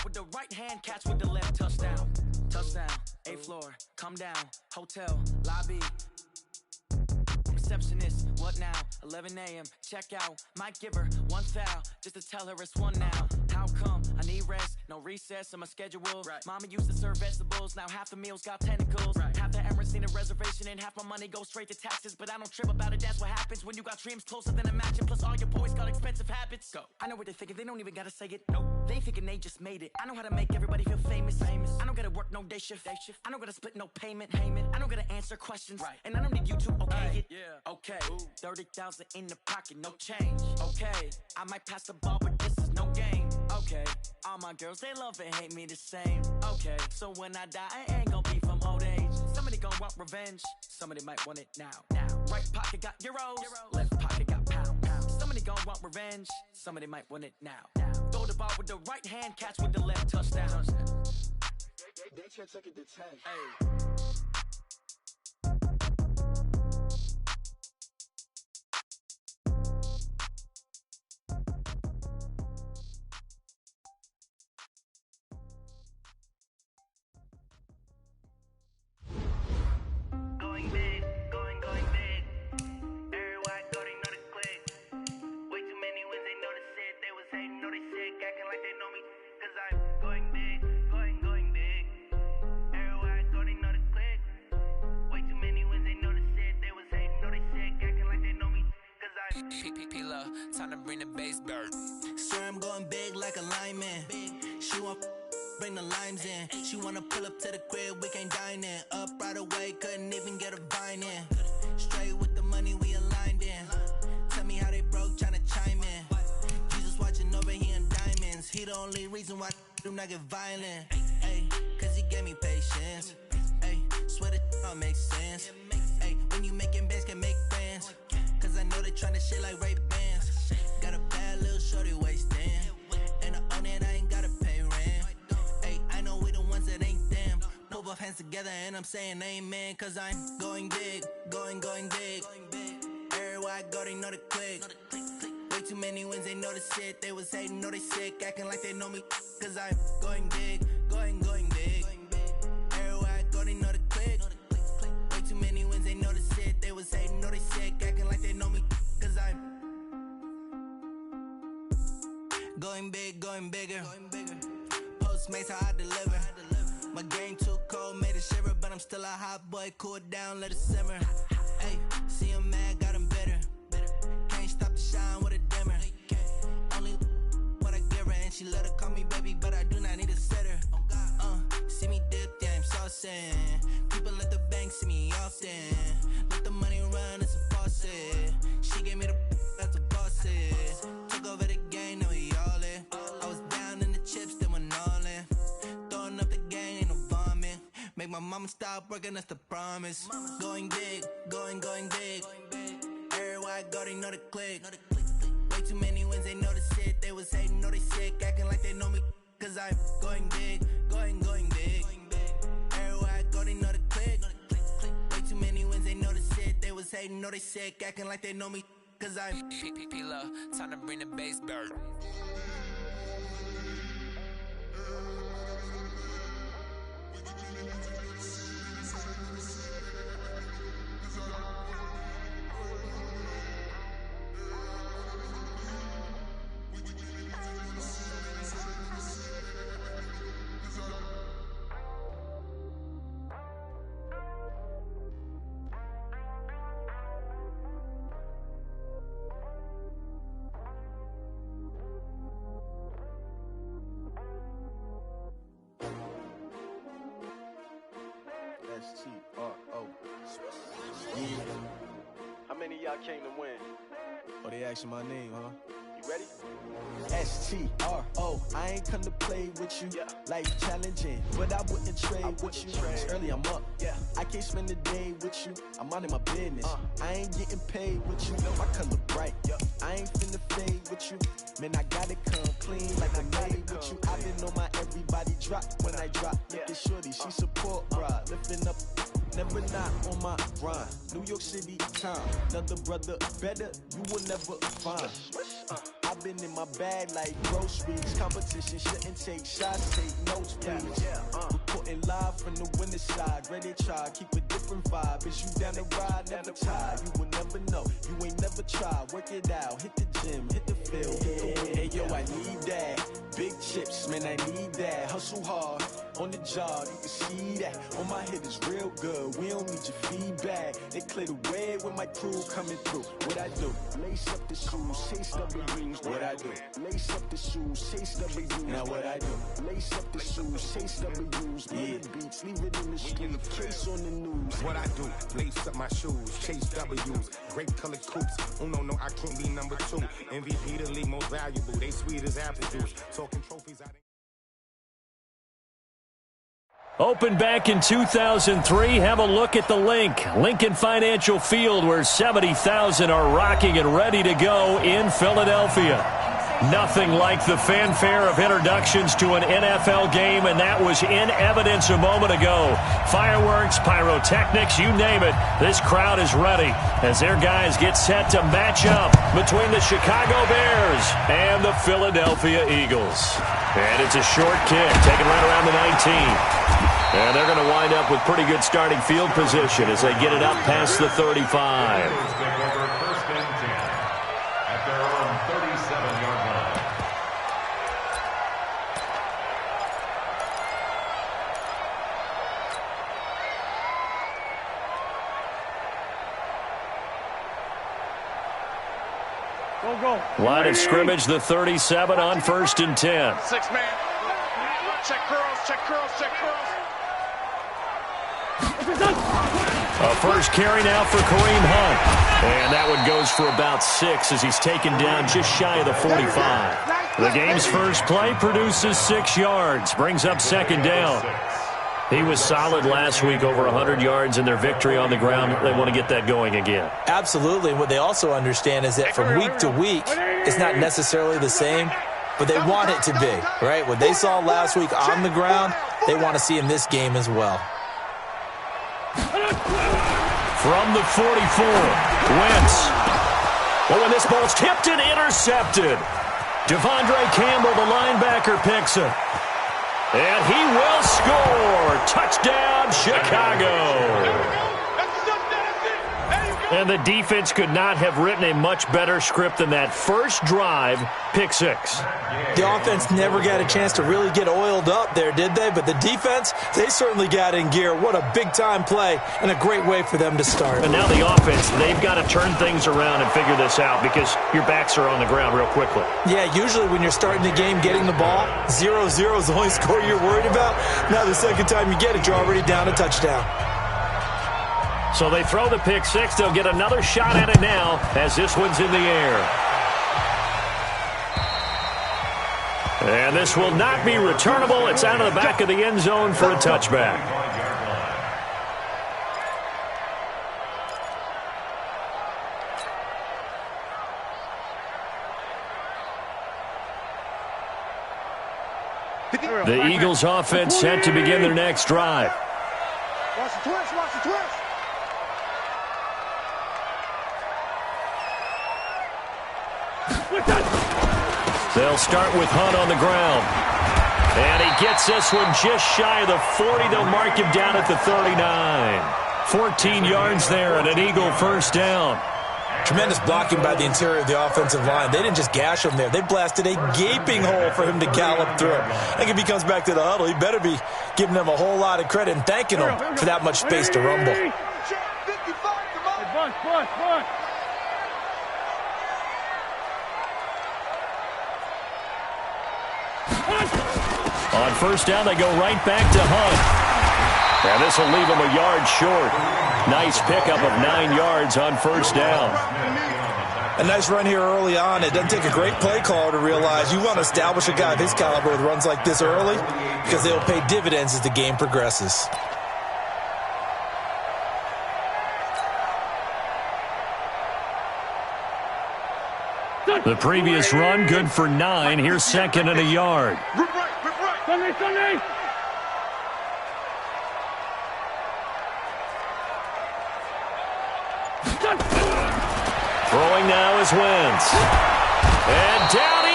with the right hand, catch with the left. Touchdown, touchdown, A floor, come down, hotel, lobby. Receptionist, what now? 11 a.m. check out. Might give her one foul just to tell her it's one now. How come? I need rest, no recess in my schedule. Right. Mama used to serve vegetables, now half the meals got tentacles. Right. Half the errands need a reservation and half my money goes straight to taxes. But I don't trip about it, that's what happens when you got dreams closer than a match. And plus all your boys got expensive habits. Go. I know what they're thinking, they don't even gotta say it. Nope. They thinking they just made it. I know how to make everybody feel famous. I don't gotta work no day shift. I don't gotta split no payment. I don't gotta answer questions. Right. And I don't need you to okay it. Yeah. Okay, 30,000 in the pocket, no change. Okay, I might pass the ball, but this is no game. Okay, all my girls, they love and hate me the same. Okay, so when I die, I ain't gon' be from old age. Somebody gon' want revenge, somebody might want it now. Right pocket got euros, left pocket got pounds. Somebody gon' want revenge, somebody might want it now. Throw the ball with the right hand, catch with the left. Touchdown. They can't take it to 10. Hey. Going big, going big. Everybody go, they know the click. Way too many wins, they know the shit. They was hating, know they sick, acting like they know me. Cause I'm going big, going big. Everybody go, they know the click. Way too many wins, they know the shit. They was hating, know they sick, acting like they know me. Cause I'm P-P-P-Love, time to bring the bass bird. Swear I'm going big like a lineman. She want bring the limes in. She wanna pull up to the crib, we can't dine in. Up right away, couldn't even get a vine in. Straight with the money, we aligned in. Tell me how they broke, tryna chime in. Jesus watching over, he in diamonds. He the only reason why I do not get violent. Ay, cause he gave me patience. Ay, swear that all makes sense. Ay, when you making bands, can make friends. Cause I know they tryna shit like Ray-Bans. Got a bad little shorty wasting. And I own it, I ain't gotta pay rent. I know we the ones that ain't them. Put both hands together and I'm saying amen. Cause I'm going big, going big. Everywhere I go, they know the click. Way too many wins, they know the shit. They was hating, know they sick, acting like they know me. Cause I'm going big, going big. Everywhere I go, they know the click. Way too many wins, they know the shit. They was hating, know they sick, acting like they know me. Cause I'm going big, going bigger. Postmates how I deliver. My game too cold, made it shiver, but I'm still a hot boy. Cool it down, let it simmer. Hey, see him mad, got him bitter. Can't stop the shine with a dimmer. Only what I give her, and she let her call me baby, but I do not need a sitter. See me dip, yeah, I'm saucing. People at the bank see me often. Let the money run, it's a faucet. She gave me the that's a faucet. Took over the game, now we all in. I was down in the chips, then went all in. Throwing up the gang, ain't no vomit. Make my mama stop working, that's the promise. Going big, going big. Everywhere I go, they know the click. Way too many wins, they know the shit. They was hating, know they sick, acting like they know me. Cause I'm going big, going big. Everywhere I go, they know the click. Way too many wins, they know the shit. They was hating, know they sick, acting like they know me. Cause I'm P-P-P-Love, time to bring the bass bird. How many of y'all came to win? Oh, they asking my name, huh? You ready? S-T-R-O, I ain't come to play with you. Yeah. Life challenging, but I wouldn't trade with you. It's early, I'm up. Yeah. I can't spend the day with you. I'm minding my business. I ain't getting paid with you. My color bright. Yeah. I ain't finna fade with you. Man, I gotta come clean like I made with you. I been on my everybody drop when I drop. Look at shorty, she support, bruh. Lifting up, never not on my grind. New York City time, another brother better, you will never find. I've been in my bag like groceries. Competition shouldn't take shots, take notes, please. Reporting live from the winter side. Ready to try, keep a different vibe. Is you down the ride, never tired. You will never know, you ain't never tried. Work it out, hit the gym, hit the field. Hey yo, I need that. Big chips, man, I need that. Hustle hard, on the job, you can see that. On my head is real good, we don't need your feedback. They clear the way when my crew coming through. What I do? Lace up the shoes, chase W's. What I do? Lace up the shoes, chase W's. Now what I do? Lace up the shoes, chase W's. Yeah, beats, leave it in the street, case on the news. What I do? Lace up my shoes, chase W's. Grape colored coops. Oh no, I can't be number 2. MVP the league most valuable. They sweet as apple juice. Talking trophies out. Opened back in 2003, have a look at the link. Lincoln Financial Field, where 70,000 are rocking and ready to go in Philadelphia. Nothing like the fanfare of introductions to an NFL game, and that was in evidence a moment ago. Fireworks, pyrotechnics, you name it. This crowd is ready as their guys get set to match up between the Chicago Bears and the Philadelphia Eagles. And it's a short kick, taken right around the 19. And they're going to wind up with pretty good starting field position as they get it up past the 35. Line of scrimmage, the 37 on 1st and 10. 6-man. Check curls, check curls, check curls. A first carry now for Kareem Hunt. And that one goes for about 6 as he's taken down just shy of the 45. The game's first play produces 6 yards, brings up 2nd down. He was solid last week, over 100 yards in their victory on the ground. They want to get that going again. Absolutely. What they also understand is that from week to week, it's not necessarily the same, but they want it to be, right? What they saw last week on the ground, they want to see in this game as well. From the 44, Wentz. Oh, and this ball's tipped and intercepted. Devondre Campbell, the linebacker, picks it. And he will score. Touchdown, Chicago. And the defense could not have written a much better script than that first drive, pick 6. The offense never got a chance to really get oiled up there, did they? But the defense, they certainly got in gear. What a big-time play and a great way for them to start. And now the offense, they've got to turn things around and figure this out because your backs are on the ground real quickly. Yeah, usually when you're starting the game getting the ball, 0-0 is the only score you're worried about. Now the second time you get it, you're already down a touchdown. So they throw the pick 6. They'll get another shot at it now as this one's in the air. And this will not be returnable. It's out of the back of the end zone for a touchback. The Eagles offense set to begin their next drive. Watch the twist, watch the twist. They'll start with Hunt on the ground. And he gets this one just shy of the 40. They'll mark him down at the 39. 14 yards there and an Eagle first down. Tremendous blocking by the interior of the offensive line. They didn't just gash him there. They blasted a gaping hole for him to gallop through. I think if he comes back to the huddle, he better be giving them a whole lot of credit and thanking them for that much space to rumble. On first down, they go right back to Hunt. And this will leave him a yard short. Nice pickup of 9 yards on first down. A nice run here early on. It doesn't take a great play caller to realize you want to establish a guy of his caliber with runs like this early because they'll pay dividends as the game progresses. The previous run, good for 9. Here's 2nd and a yard. Sunday. Throwing now is Wentz. And down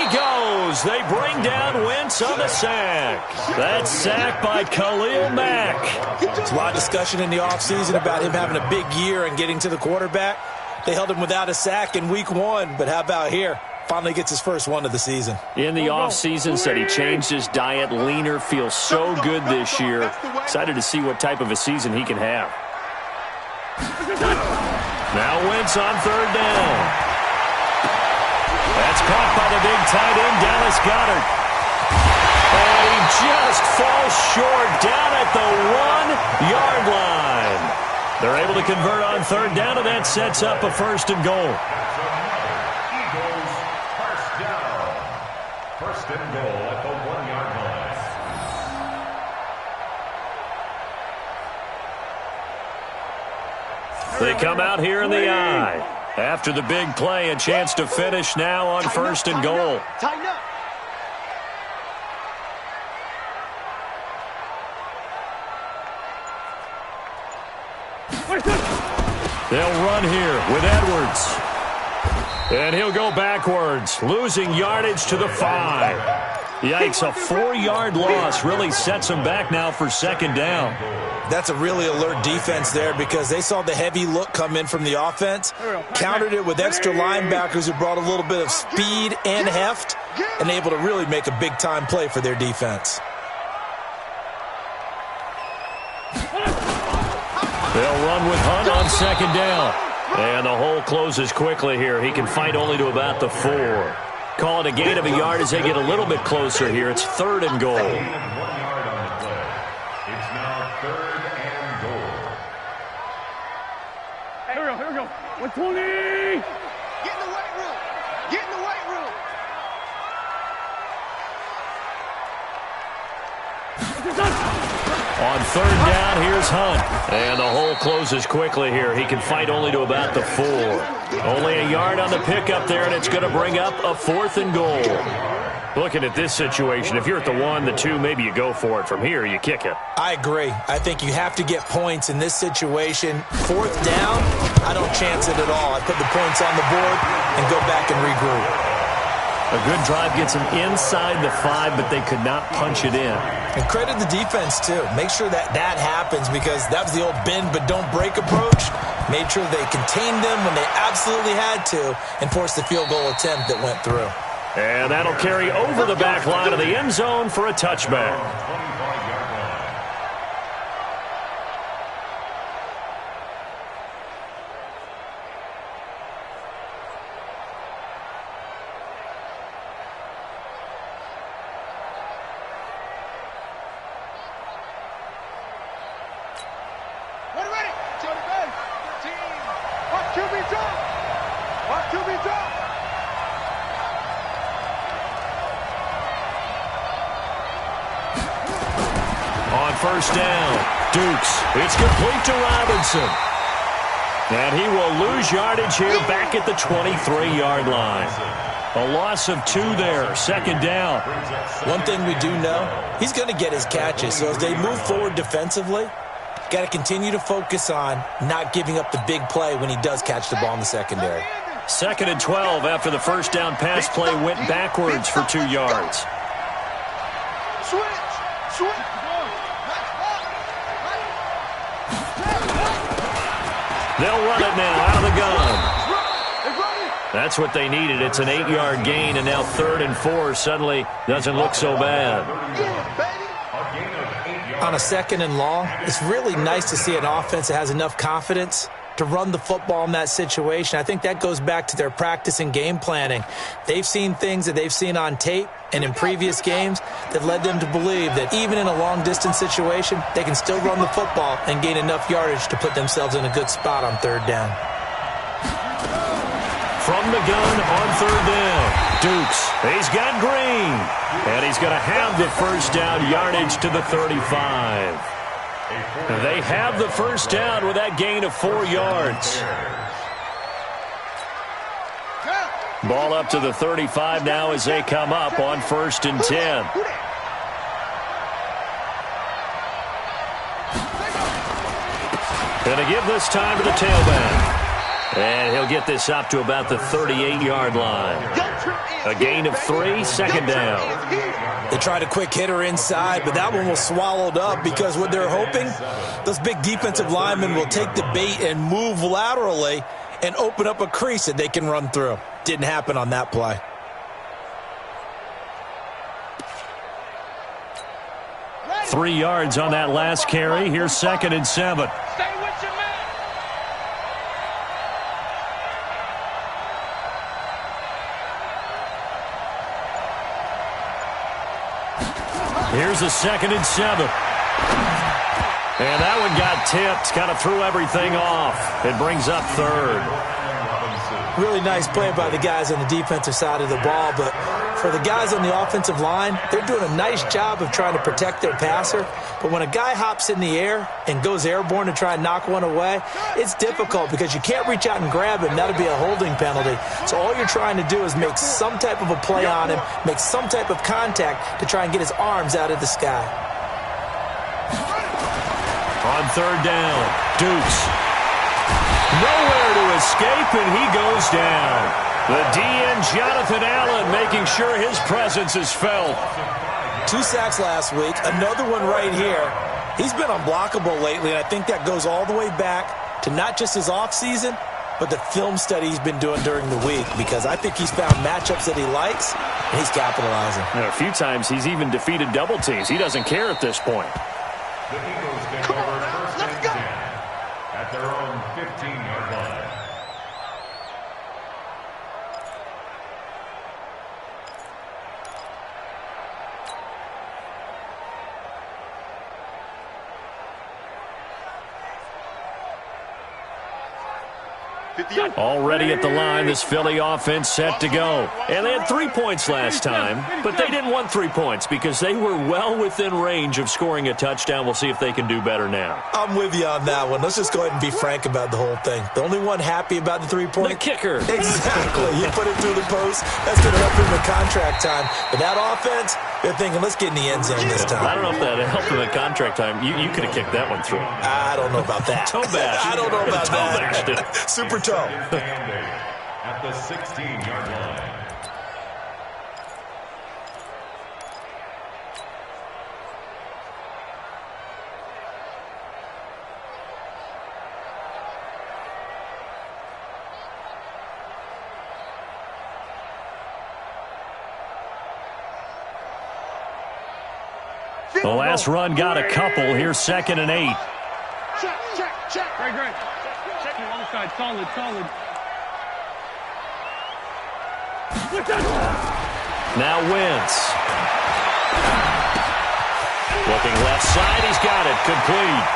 goes. They bring down Wentz on the sack. That sack by Khalil Mack. There's a lot of discussion in the offseason about him having a big year and getting to the quarterback. They held him without a sack in week 1, but how about here? Finally gets his first one of the season. In the offseason, said he changed his diet, leaner, feels so good this year. Excited to see what type of a season he can have. Now Wentz on third down. That's caught by the big tight end, Dallas Goedert. And he just falls short down at the 1-yard line. They're able to convert on third down, and that sets up a first and goal. First and goal at the 1-yard line. They come out here in the eye. After the big play, a chance to finish now on first and goal. Tighten up. They'll run here with Edwards. And he'll go backwards, losing yardage to the 5. Yikes, a 4-yard loss really sets him back now for second down. That's a really alert defense there because they saw the heavy look come in from the offense, countered it with extra linebackers who brought a little bit of speed and heft, and able to really make a big-time play for their defense. They'll run with Hunt on second down. And the hole closes quickly here. He can fight only to about the 4. Call it a gain of a yard as they get a little bit closer here. It's third and goal. 1 yard on the play. It's now third and goal. Hey, here we go. 120. Get in the weight room. Get in the weight room. On third down, here's Hunt. And the hole closes quickly here. He can fight only to about the 4. Only a yard on the pickup there, and it's going to bring up a fourth and goal. Looking at this situation, if you're at the 1, the 2, maybe you go for it. From here, you kick it. I agree. I think you have to get points in this situation. Fourth down, I don't chance it at all. I put the points on the board and go back and regroup. A good drive gets them inside the 5, but they could not punch it in. And credit the defense, too. Make sure that happens because that was the old bend but don't break approach. Made sure they contained them when they absolutely had to and forced the field goal attempt that went through. And that'll carry over the back line of the end zone for a touchback. First down, Dukes. It's complete to Robinson. And he will lose yardage here back at the 23-yard line. A loss of 2 there, second down. One thing we do know, he's going to get his catches. So as they move forward defensively, got to continue to focus on not giving up the big play when he does catch the ball in the secondary. Second and 12 after the first down pass play went backwards for 2 yards. Switch. They'll run it now out of the gun. That's what they needed. It's an 8-yard gain, and now third and 4 suddenly doesn't look so bad. On a second and long, it's really nice to see an offense that has enough confidence to run the football in that situation. I think that goes back to their practice and game planning. They've seen things that they've seen on tape and in previous games that led them to believe that even in a long-distance situation, they can still run the football and gain enough yardage to put themselves in a good spot on third down. From the gun on third down, Dukes. He's got Green. And he's going to have the first down yardage to the 35. They have the first down with that gain of 4 yards. Ball up to the 35 now as they come up on first and 10. Going to give this time to the tailback. And he'll get this up to about the 38-yard line. A gain of 3, second down. They tried a quick hitter inside, but that one was swallowed up because what they're hoping, those big defensive linemen will take the bait and move laterally and open up a crease that they can run through. Didn't happen on that play. Ready. 3 yards on that last carry. Here's 2nd and 7. Stay with your man. Here's a 2nd and 7. And that one got tipped. Kind of threw everything off. It brings up 3rd. Really nice play by the guys on the defensive side of the ball, but for the guys on the offensive line, they're doing a nice job of trying to protect their passer. But when a guy hops in the air and goes airborne to try and knock one away, it's difficult because you can't reach out and grab him. That'll be a holding penalty. So all you're trying to do is make some type of a play on him, make some type of contact to try and get his arms out of the sky. On 3rd down, Dukes. Nowhere to escape, and he goes down. The DN, Jonathan Allen, making sure his presence is felt. 2 sacks last week, another one right here. He's been unblockable lately, and I think that goes all the way back to not just his offseason, but the film study he's been doing during the week, because I think he's found matchups that he likes, and he's capitalizing. Now, a few times he's even defeated double teams. He doesn't care at this point. The Eagles take over 1st and 10 at their own 15-yard line. Already at the line, this Philly offense set to go. And they had 3 points last time, but they didn't want 3 points because they were well within range of scoring a touchdown. We'll see if they can do better now. I'm with you on that one. Let's just go ahead and be frank about the whole thing. The only one happy about the 3-point? The kicker. Exactly. You put it through the post. That's going to help him in the contract time. But that offense, they're thinking, let's get in the end zone this time. I don't know if that helped him at contract time. You could have kicked that one through. I don't know about that. Toe bash. I don't know about that. Toe bashed it. Super toe. At the 16-yard line. The last run got a couple. Here's 2nd and 8. Check. Great. Check the other side. Solid. Now Wentz. Looking left side. He's got it. Complete.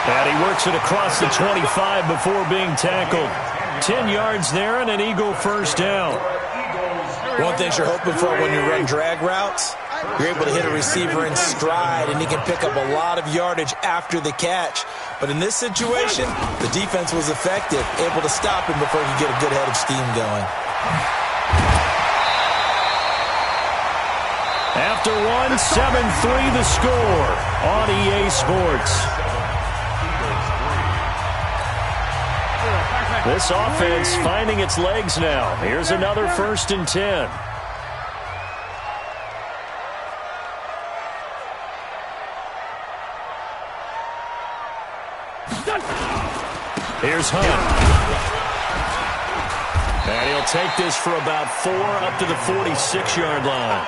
And he works it across the 25 before being tackled. 10 yards there and an Eagle first down. One thing you're hoping for when you run drag routes, you're able to hit a receiver in stride, and he can pick up a lot of yardage after the catch. But in this situation, the defense was effective, able to stop him before he could get a good head of steam going. After one, 7-3 the score on EA Sports. This offense finding its legs now. Here's another 1st and 10. Here's Hunt. And he'll take this for about 4 up to the 46-yard line.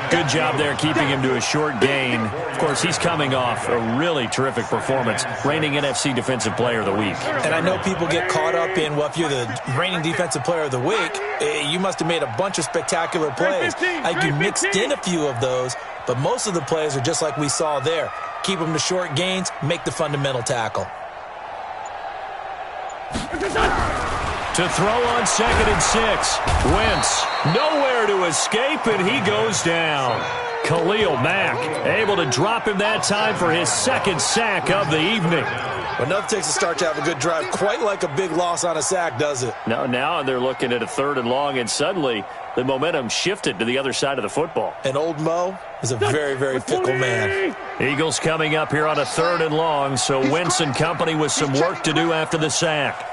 Good job there keeping him to a short gain. Of course, he's coming off a really terrific performance, reigning NFC Defensive Player of the Week. And I know people get caught up in, well, if you're the reigning Defensive Player of the Week, you must have made a bunch of spectacular plays. I think you mixed in a few of those, but most of the plays are just like we saw there. Keep them to short gains, make the fundamental tackle. To throw on 2nd and 6. Wentz, nowhere to escape, and he goes down. Khalil Mack able to drop him that time for his 2nd sack of the evening. But enough takes a start to have a good drive, quite like a big loss on a sack, does it? Now they're looking at a 3rd and long, and suddenly the momentum shifted to the other side of the football. And old Mo is a very, very fickle man. Eagles coming up here on a 3rd and long, so Wentz and company with some work to do after the sack.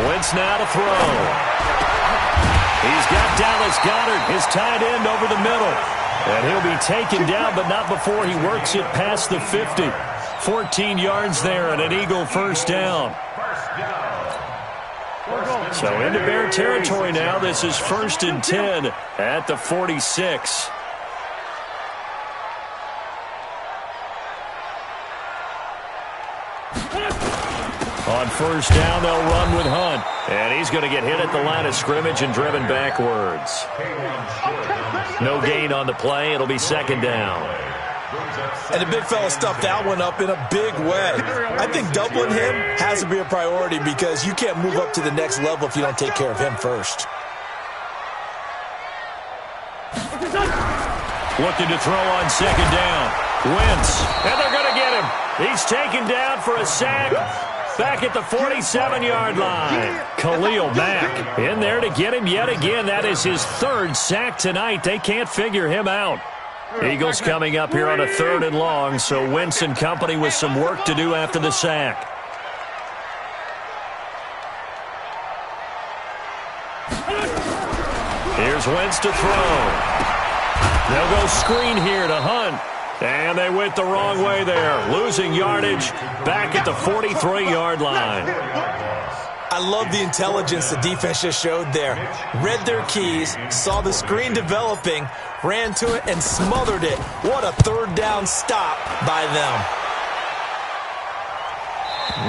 Wentz now to throw. He's got Dallas Goedert, his tight end, over the middle. And he'll be taken down, but not before he works it past the 50. 14 yards there and an Eagle first down. So into Bear territory now. This is 1st and 10 at the 46. On first down, they'll run with Hunt. And he's going to get hit at the line of scrimmage and driven backwards. No gain on the play. It'll be 2nd down. And the big fella stuffed that one up in a big way. I think doubling him has to be a priority because you can't move up to the next level if you don't take care of him first. Looking to throw on 2nd down. Wentz. And they're going to get him. He's taken down for a sack. Back at the 47-yard line. Khalil Mack in there to get him yet again. That is his 3rd sack tonight. They can't figure him out. Eagles coming up here on a 3rd and long, so Wentz and company with some work to do after the sack. Here's Wentz to throw. They'll go screen here to Hunt. And they went the wrong way there. Losing yardage back at the 43-yard line. I love the intelligence the defense just showed there. Read their keys, saw the screen developing, ran to it, and smothered it. What a 3rd down stop by them.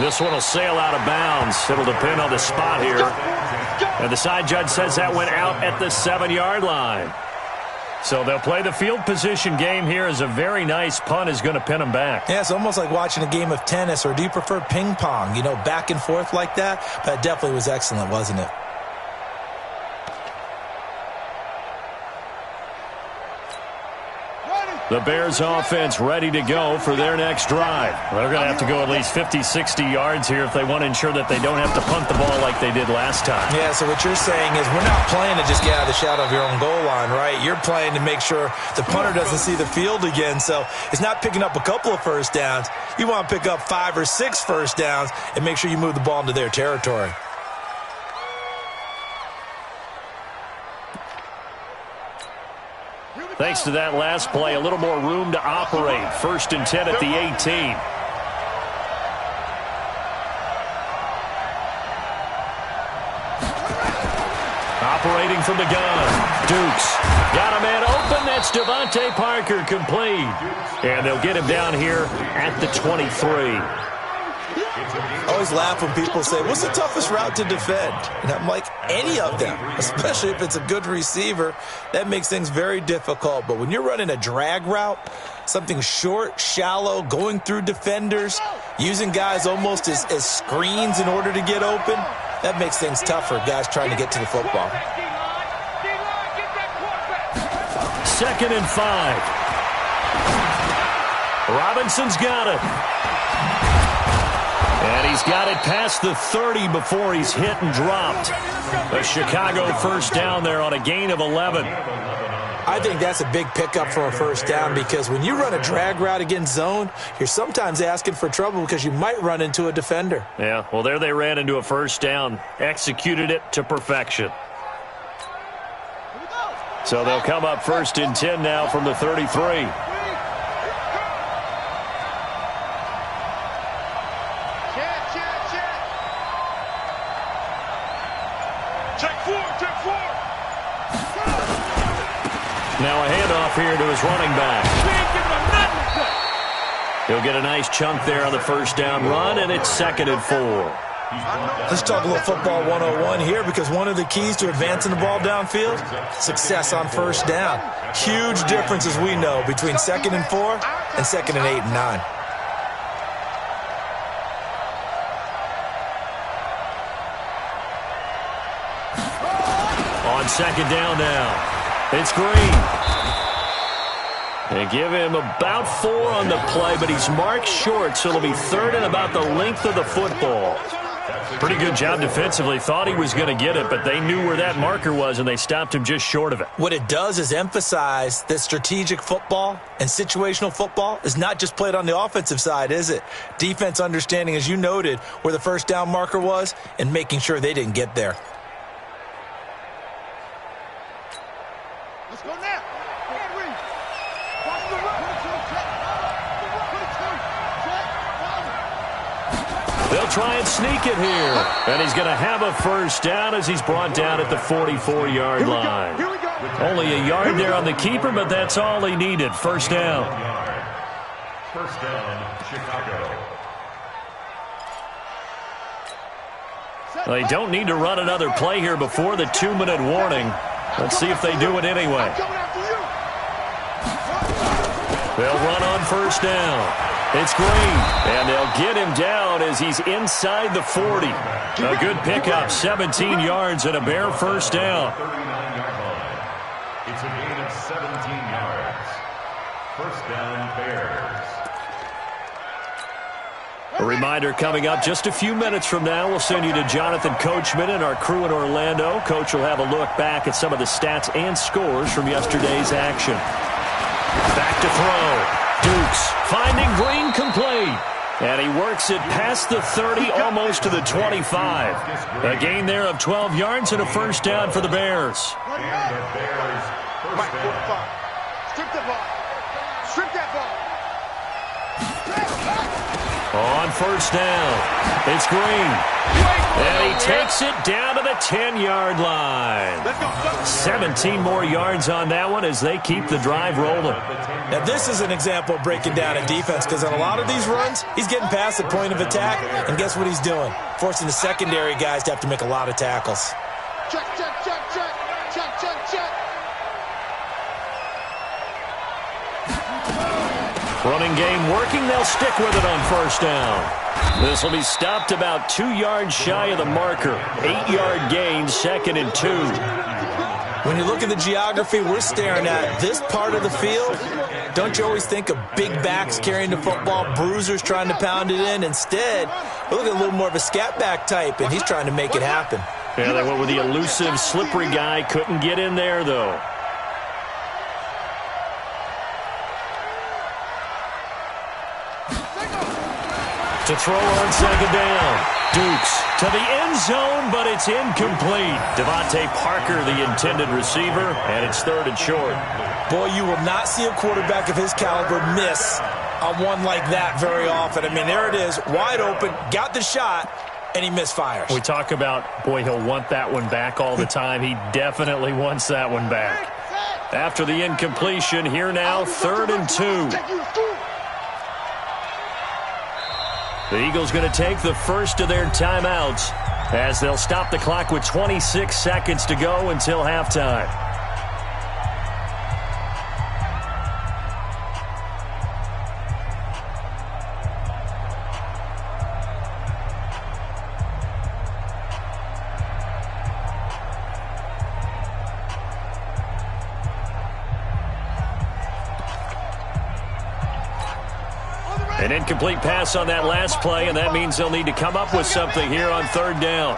This one will sail out of bounds. It'll depend on the spot here. And the side judge says that went out at the 7-yard line. So they'll play the field position game here as a very nice punt is going to pin them back. Yeah, it's almost like watching a game of tennis, or do you prefer ping pong? You know, back and forth like that? That definitely was excellent, wasn't it? The Bears offense ready to go for their next drive. They're going to have to go at least 50, 60 yards here if they want to ensure that they don't have to punt the ball like they did last time. Yeah, so what you're saying is we're not playing to just get out of the shadow of your own goal line, right? You're playing to make sure the punter doesn't see the field again. So it's not picking up a couple of first downs. You want to pick up 5 or 6 first downs and make sure you move the ball into their territory. Thanks to that last play, a little more room to operate. 1st and 10 at the 18. Operating from the gun. Dukes got a man open. That's Devontae Parker, complete. And they'll get him down here at the 23. I always laugh when people say, what's the toughest route to defend? And I'm like, any of them, especially if it's a good receiver. That makes things very difficult. But when you're running a drag route, something short, shallow, going through defenders, using guys almost as screens in order to get open, that makes things tougher, guys trying to get to the football. 2nd and 5. Robinson's got it. And he's got it past the 30 before he's hit and dropped. A Chicago first down there on a gain of 11. I think that's a big pickup for a first down because when you run a drag route against zone, you're sometimes asking for trouble because you might run into a defender. Yeah, well, there they ran into a first down. Executed it to perfection. So they'll come up 1st and 10 now from the 33. Now a handoff here to his running back. He'll get a nice chunk there on the first down run, and it's 2nd and 4. Let's talk a little football 101 here because one of the keys to advancing the ball downfield, success on first down. Huge difference, as we know, between 2nd and 4 and 2nd and 8 and 9. On 2nd down now. It's Green. They give him about 4 on the play, but he's marked short, so it'll be 3rd and about the length of the football. Pretty good job defensively. Thought he was going to get it, but they knew where that marker was, and they stopped him just short of it. What it does is emphasize that strategic football and situational football is not just played on the offensive side, is it? Defense understanding, as you noted, where the first down marker was and making sure they didn't get there. Let's go now. They'll try and sneak it here. And he's going to have a first down as he's brought down at the 44-yard line. Only a yard there on the keeper, but that's all he needed. First down. First down, Chicago. They don't need to run another play here before the 2-minute warning. Let's see if they do it anyway. They'll run on first down. It's Green, and they'll get him down as he's inside the 40. A good pickup, 17 yards and a Bear first down. 39-yard line. It's a gain of 17 yards. First down, Bears. A reminder coming up just a few minutes from now. We'll send you to Jonathan Coachman and our crew in Orlando. Coach will have a look back at some of the stats and scores from yesterday's action. Back to throw. Dukes finding Green complete. And he works it past the 30, almost to the 25. A gain there of 12 yards and a first down for the Bears. And the Bears first down. Strip the ball. Strip that ball. On first down, it's Green. And he takes it down to the 10-yard line. 17 more yards on that one as they keep the drive rolling. Now, this is an example of breaking down in defense because on a lot of these runs, he's getting past the point of attack, and guess what he's doing? Forcing the secondary guys to have to make a lot of tackles. Check, check, check, check. Check, check, check. Running game working. They'll stick with it on first down. This will be stopped about 2 yards shy of the marker. 8-yard gain, 2nd and 2. When you look at the geography we're staring at, this part of the field, don't you always think of big backs carrying the football, bruisers trying to pound it in? Instead, we look at a little more of a scat back type, and he's trying to make it happen. Yeah, they went with the elusive, slippery guy. Couldn't get in there, though. To throw on second down. Dukes to the end zone, but it's incomplete. Devontae Parker, the intended receiver, and it's 3rd and short. Boy, you will not see a quarterback of his caliber miss on one like that very often. I mean, there it is, wide open, got the shot, and he misfires. We talk about, boy, he'll want that one back all the time. He definitely wants that one back. After the incompletion, here now, 3rd and 2. The Eagles going to take the first of their timeouts as they'll stop the clock with 26 seconds to go until halftime. An incomplete pass on that last play, and that means they'll need to come up with something here on 3rd down.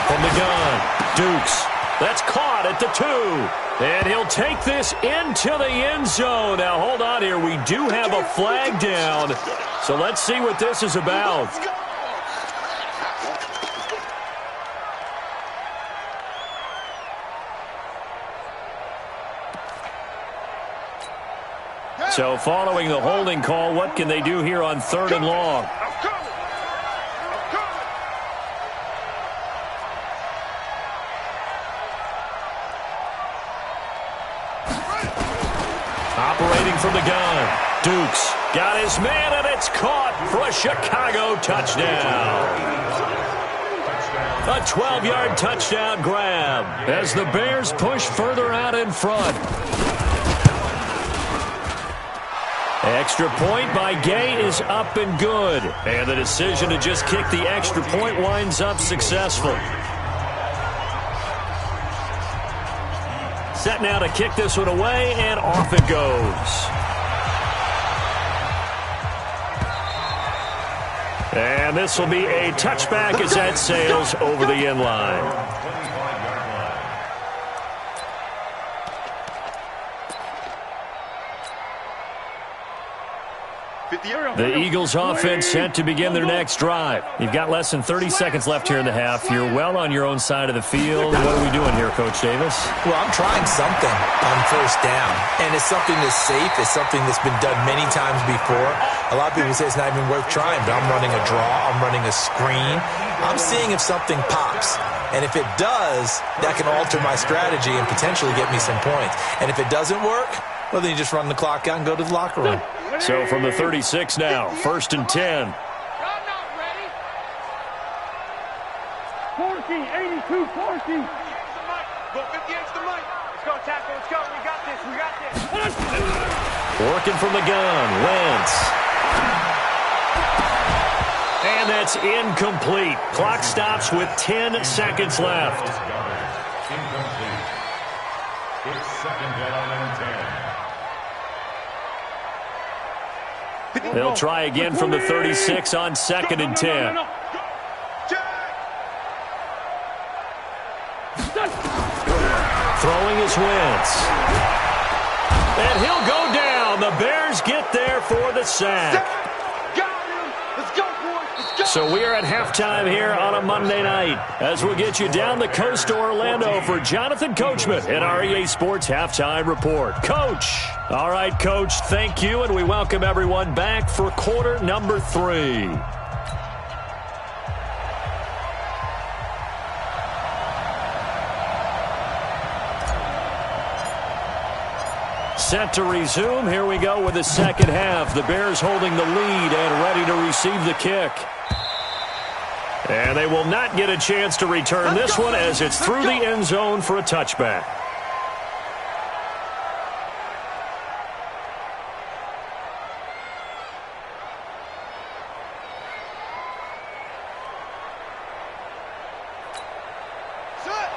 From the gun, Dukes. That's caught at the 2. And he'll take this into the end zone. Now, hold on here. We do have a flag down. So let's see what this is about. So following the holding call, what can they do here on 3rd and long? Operating from the gun, Dukes got his man, and it's caught for a Chicago touchdown. A 12-yard touchdown grab as the Bears push further out in front. Extra point by Gay is up and good. And the decision to just kick the extra point winds up successful. Set now to kick this one away, and off it goes. And this will be a touchback as that sails over the end line. The Eagles offense set to begin their next drive. You've got less than 30 seconds left here in the half. You're well on your own side of the field. What are we doing here, Coach Davis? Well, I'm trying something on first down, and it's something that's safe. It's something that's been done many times before. A lot of people say it's not even worth trying, but I'm running a draw. I'm running a screen. I'm seeing if something pops. And if it does, that can alter my strategy and potentially get me some points. And if it doesn't work, well, then you just run the clock out and go to the locker room. So from the 36 now, 1st and 10. 40, 82, 40. Go 58's the mic. Let's go, tackle. Let's go. We got this. We got this. Working from the gun, Wentz. And that's incomplete. Clock stops with 10 seconds left. Incomplete. It's 2nd down and 10. They'll try again from the 36 on 2nd and 10. Throwing is Wentz. And he'll go down. The Bears get there for the sack. So we are at halftime here on a Monday night as we'll get you down the coast to Orlando for Jonathan Coachman in our EA Sports Halftime Report. Coach. All right, Coach, thank you, and we welcome everyone back for quarter number 3. Set to resume. Here we go with the second half. The Bears holding the lead and ready to receive the kick. And they will not get a chance to return this one as it's through the end zone for a touchback.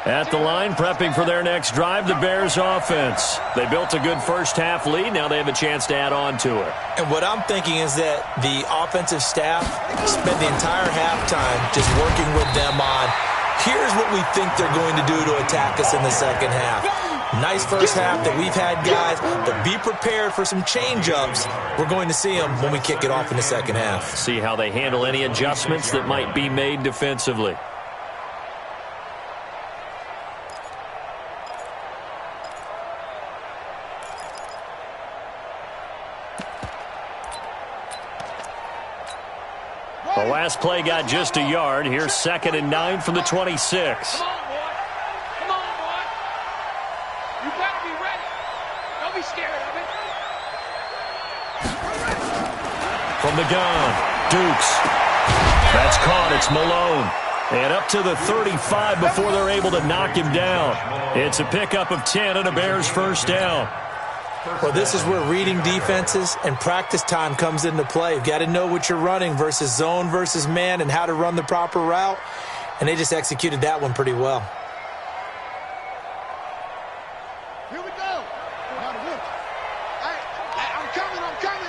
At the line, prepping for their next drive, the Bears offense. They built a good first half lead. Now they have a chance to add on to it. And what I'm thinking is that the offensive staff spent the entire halftime just working with them on, here's what we think they're going to do to attack us in the second half. Nice first half that we've had, guys, but be prepared for some change-ups. We're going to see them when we kick it off in the second half. See how they handle any adjustments that might be made defensively. The last play got just a yard. Here's 2nd and 9 from the 26. Come on, boy. Come on, boy. You better be ready. Don't be scared of it. From the gun, Dukes. That's caught. It's Malone. And up to the 35 before they're able to knock him down. It's a pickup of 10 and a Bears first down. Well, this is where reading defenses and practice time comes into play. You've got to know what you're running versus zone versus man and how to run the proper route. And they just executed that one pretty well. Here we go. I'm coming.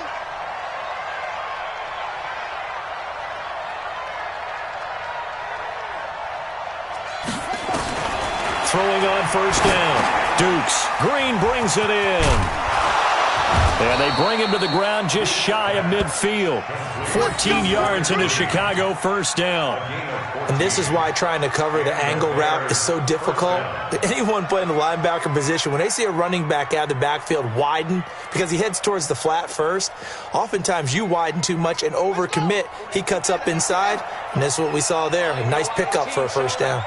Throwing on first down. Dukes. Green brings it in. And they bring him to the ground just shy of midfield. 14 yards into Chicago first down. And this is why trying to cover the angle route is so difficult. Anyone playing the linebacker position, when they see a running back out of the backfield widen because he heads towards the flat first, oftentimes you widen too much and overcommit. He cuts up inside, and that's what we saw there. A nice pickup for a first down.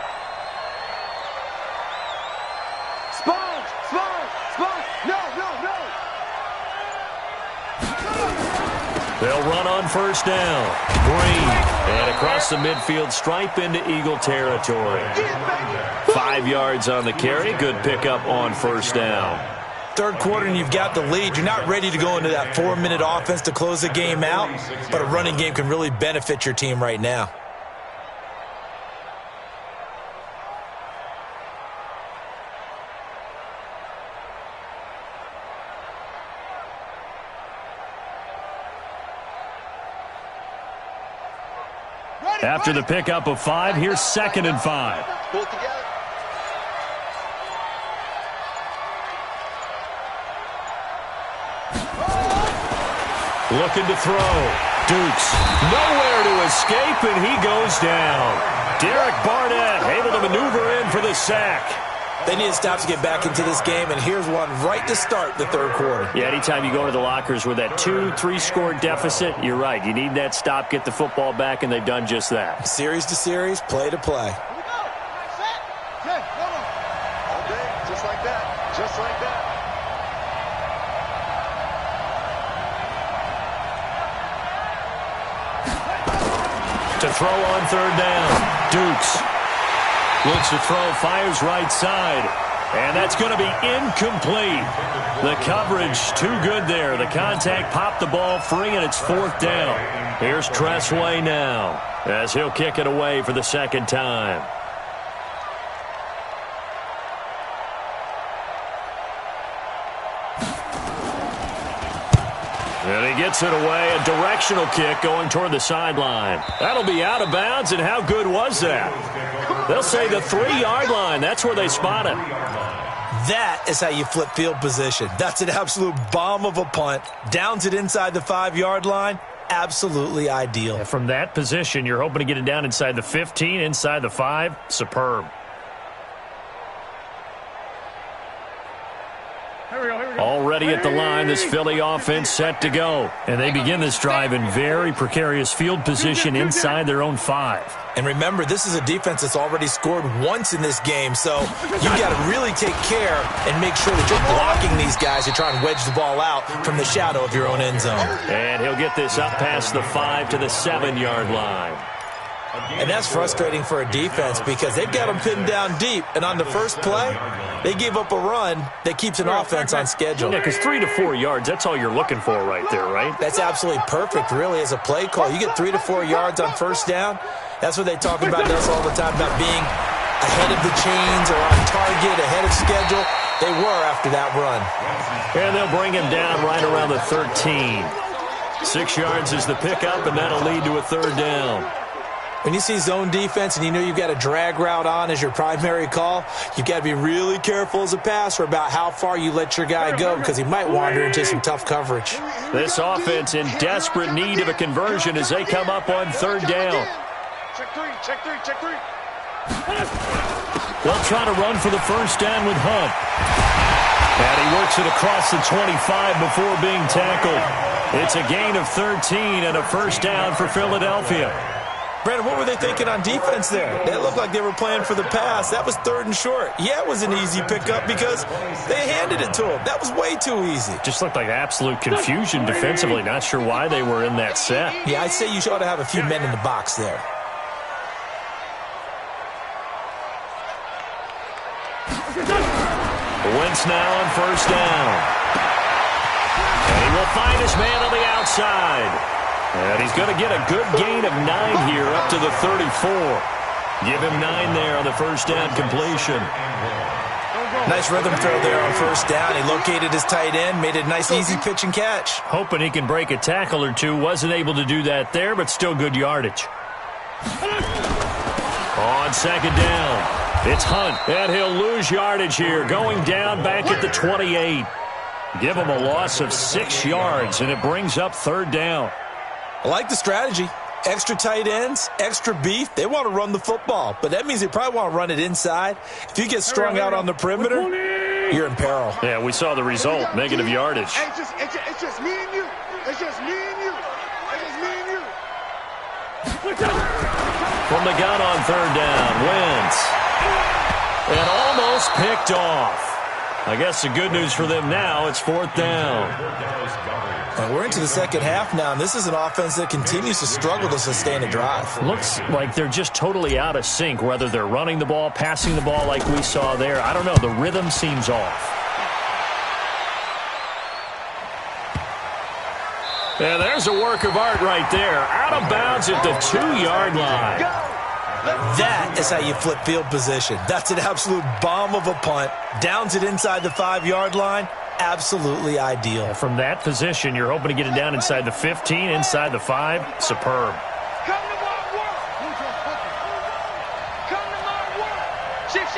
They'll run on first down. Green. And across the midfield stripe into Eagle territory. 5 yards on the carry. Good pickup on first down. Third quarter and you've got the lead. You're not ready to go into that 4-minute offense to close the game out, but a running game can really benefit your team right now. After the pickup of 5, here's 2nd and 5. Pull it together. Looking to throw. Dukes nowhere to escape, and he goes down. Derek Barnett able to maneuver in for the sack. They need to stop to get back into this game, and here's one right to start the third quarter. Yeah, anytime you go into the lockers with that 2-3 deficit, you're right. You need that stop, get the football back, and they've done just that. Series to series, play to play. All day, just like that. Just like that. To throw on third down. Dukes looks to throw, fires right side. And that's going to be incomplete. The coverage too good there. The contact popped the ball free, and it's 4th down. Here's Tressway now as he'll kick it away for the 2nd time. And he gets it away, a directional kick going toward the sideline. That'll be out of bounds, and how good was that? They'll say the 3-yard line. That's where they spot it. That is how you flip field position. That's an absolute bomb of a punt. Downs it inside the 5-yard line. Absolutely ideal. Yeah, from that position, you're hoping to get it down inside the 15, inside the 5. Superb. Already at the line, this Philly offense set to go. And they begin this drive in very precarious field position inside their own 5. And remember, this is a defense that's already scored once in this game, so you've got to really take care and make sure that you're blocking these guys to try and wedge the ball out from the shadow of your own end zone. And he'll get this up past the 5 to the 7-yard line. And that's frustrating for a defense because they've got them pinned down deep. And on the first play, they gave up a run that keeps an offense on schedule. Yeah, because 3 to 4 yards, that's all you're looking for right there, right? That's absolutely perfect, really, as a play call. You get 3 to 4 yards on first down. That's what they talk about us all the time, about being ahead of the chains or on target, ahead of schedule. They were after that run. And they'll bring him down right around the 13. 6 yards is the pickup, and that'll lead to a 3rd down. When you see zone defense and you know you've got a drag route on as your primary call, you've got to be really careful as a passer about how far you let your guy go because he might wander into some tough coverage. This offense in desperate need of a conversion as they come up on 3rd down. Check 3, check 3, check 3. They'll try to run for the 1st down with Hunt. And he works it across the 25 before being tackled. It's a gain of 13 and a 1st down for Philadelphia. Brandon, what were they thinking on defense there? They looked like they were playing for the pass. That was 3rd and short. Yeah, it was an easy pickup because they handed it to him. That was way too easy. Just looked like absolute confusion defensively. Not sure why they were in that set. Yeah, I'd say you ought to have a few men in the box there. Wentz now on 1st down. And he will find his man on the outside. And he's going to get a good gain of 9 here up to the 34. Give him 9 there on the 1st down completion. Nice rhythm throw there on 1st down. He located his tight end, made it a nice easy pitch and catch. Hoping he can break a tackle or two. Wasn't able to do that there, but still good yardage. On 2nd down, it's Hunt. And he'll lose yardage here, going down back at the 28. Give him a loss of 6 yards, and it brings up 3rd down. I like the strategy. Extra tight ends, extra beef. They want to run the football, but that means they probably want to run it inside. If you get strung out on the perimeter, you're in peril. Yeah, we saw the result, negative yardage. It's just me and you. It's just me and you. It's just me and you. From the gun on 3rd down, Wentz. And almost picked off. I guess the good news for them now, it's 4th down. And we're into the second half now, and this is an offense that continues to struggle to sustain a drive. Looks like they're just totally out of sync, whether they're running the ball, passing the ball like we saw there. I don't know. The rhythm seems off. And there's a work of art right there. Out of bounds at the 2-yard line. That is how you flip field position. That's an absolute bomb of a punt. Downs it inside the 5-yard line. Absolutely ideal. And from that position, you're hoping to get it down inside the 15, inside the 5. Superb. Come to my work. Come to my work. Shit.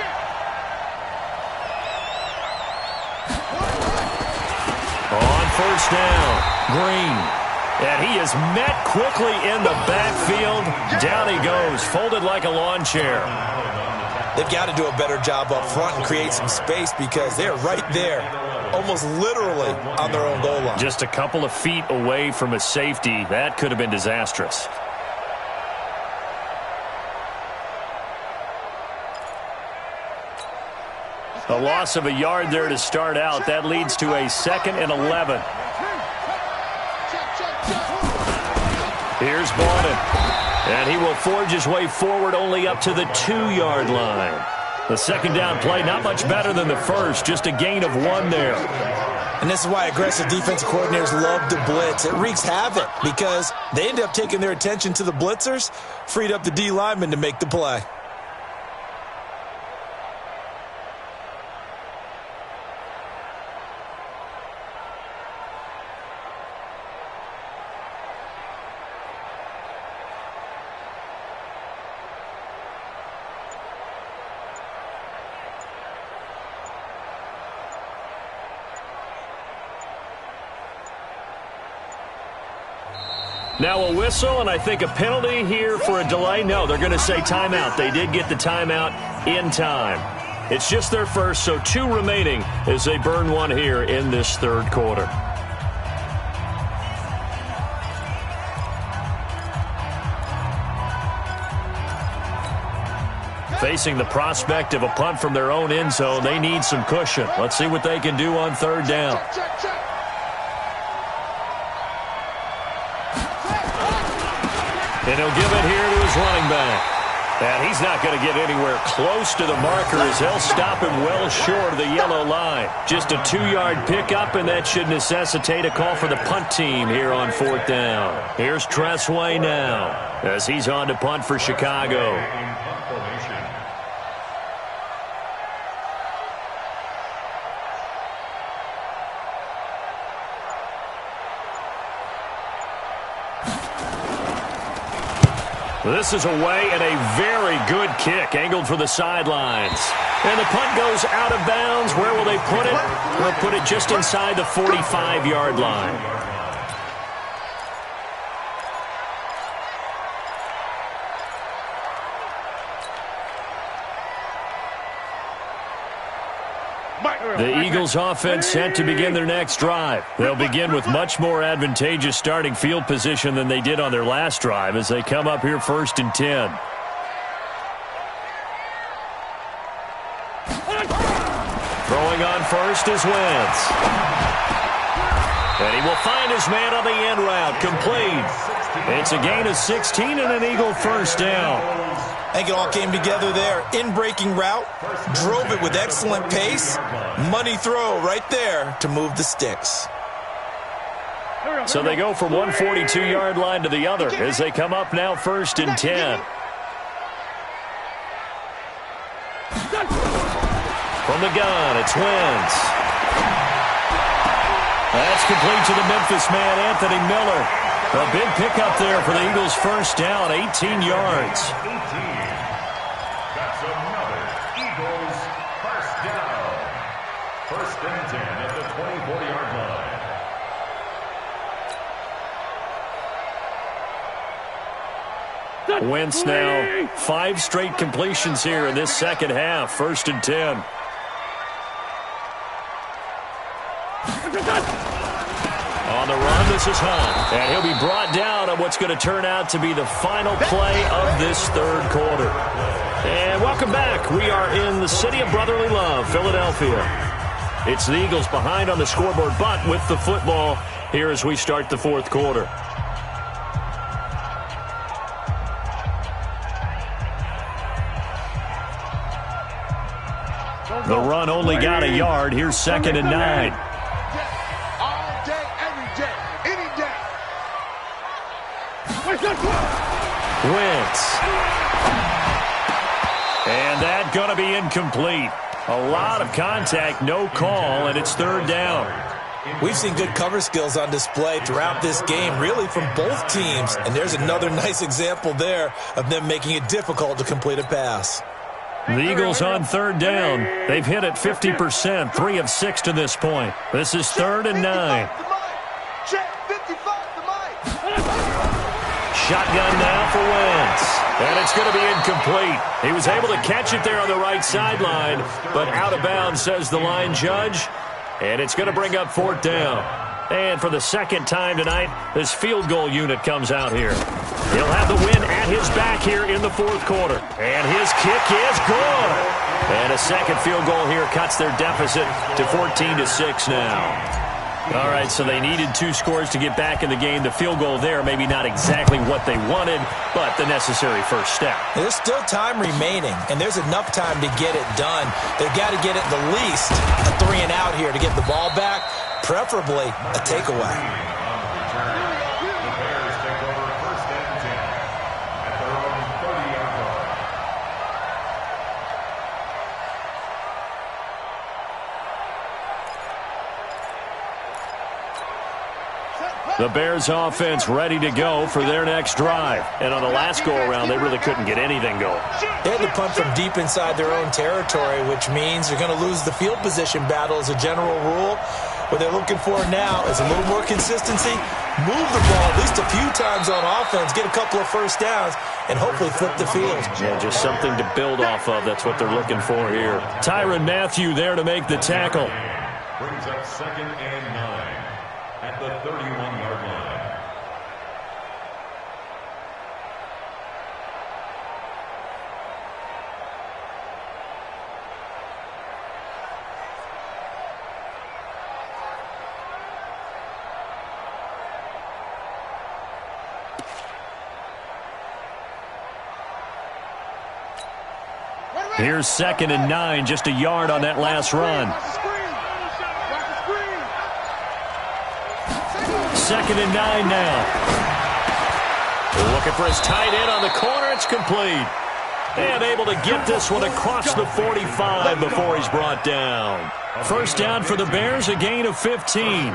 On first down, Green. And he is met quickly in the backfield. Down he goes, folded like a lawn chair. They've got to do a better job up front and create some space because they're right there, almost literally on their own goal line. Just a couple of feet away from a safety. That could have been disastrous. A loss of a yard there to start out. That leads to a 2nd and 11. Here's Bowden. And he will forge his way forward only up to the 2-yard line. The second down play, not much better than the first. Just a gain of 1 there. And this is why aggressive defensive coordinators love to blitz. It wreaks havoc because they end up taking their attention to the blitzers, freed up the D lineman to make the play. Now a whistle, and I think a penalty here for a delay. No, they're going to say timeout. They did get the timeout in time. It's just their first, so 2 remaining as they burn 1 here in this 3rd quarter. Facing the prospect of a punt from their own end zone, they need some cushion. Let's see what they can do on 3rd down. And he'll give it here to his running back. And he's not going to get anywhere close to the marker as they'll stop him well short of the yellow line. Just a 2-yard pickup, and that should necessitate a call for the punt team here on 4th down. Here's Tressway now as he's on to punt for Chicago. This is away and a very good kick, angled for the sidelines. And the punt goes out of bounds. Where will they put it? They'll put it just inside the 45-yard line. The Eagles offense set to begin their next drive. They'll begin with much more advantageous starting field position than they did on their last drive as they come up here 1st and 10. Throwing on first is Wentz. And he will find his man on the end route, complete. It's a gain of 16 and an Eagle 1st down. I think it all came together there. In-breaking route, drove it with excellent pace. Money throw right there to move the sticks. So they go from one 42-yard line to the other as they come up now 1st and 10. From the gun, it's Wentz. That's complete to the Memphis man, Anthony Miller. A big pickup there for the Eagles' 1st down, 18 yards. That's another Eagles 1st down. 1st and 10 at the 24-yard line. Wentz now 5 straight completions here in this second half. 1st and 10. On the run, this is Hunt. And he'll be brought down on what's going to turn out to be the final play of this 3rd quarter. And welcome back. We are in the city of brotherly love, Philadelphia. It's the Eagles behind on the scoreboard, but with the football here as we start the 4th quarter. The run only got a yard. Here's 2nd and 9. All day, every day, any day. Wentz. And that's going to be incomplete. A lot of contact, no call, and it's third down. We've seen good cover skills on display throughout this game, really from both teams. And there's another nice example there of them making it difficult to complete a pass. The Eagles on third down. They've hit it 50%, 3 of 6 to this point. This is 3rd and 9. Shotgun now for Wentz. And it's going to be incomplete. He was able to catch it there on the right sideline, but out of bounds, says the line judge. And it's going to bring up 4th down. And for the second time tonight, this field goal unit comes out here. He'll have the win at his back here in the 4th quarter. And his kick is good. And a second field goal here cuts their deficit to 14-6 now. All right, so they needed 2 scores to get back in the game. The field goal there, maybe not exactly what they wanted, but the necessary first step. There's still time remaining, and there's enough time to get it done. They've got to get it the least a 3 and out here to get the ball back, preferably a takeaway. The Bears take over 1st and 10 at their own 30-yard line. The Bears offense ready to go for their next drive. And on the last go-around, they really couldn't get anything going. They had to punt from deep inside their own territory, which means they're going to lose the field position battle as a general rule. What they're looking for now is a little more consistency, move the ball at least a few times on offense, get a couple of first downs, and hopefully flip the field. Yeah, just something to build off of. That's what they're looking for here. Tyrann Mathieu there to make the tackle. Brings up 2nd and 9 at the 31-yard line. Here's 2nd and 9, just a yard on that last run. 2nd and 9 now. Looking for his tight end on the corner. It's complete. And able to get this one across the 45 before he's brought down. First down for the Bears, a gain of 15.